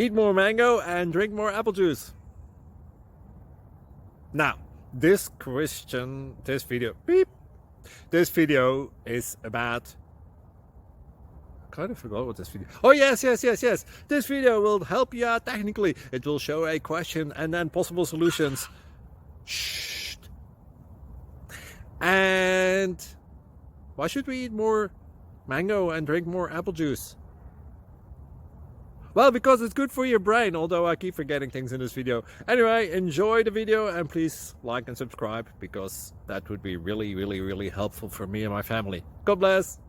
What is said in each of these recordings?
eat more mango and drink more apple juice. Now, this video is about, I kind of forgot what this video. Oh yes. This video will help you out technically. It will show a question and then possible solutions. Shh. And why should we eat more mango and drink more apple juice? Well, because it's good for your brain, although I keep forgetting things in this video. Anyway, enjoy the video and please like and subscribe, because that would be really helpful for me and my family. God bless!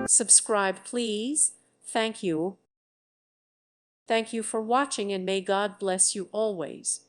Subscribe, please. Thank you. Thank you for watching, and may God bless you always.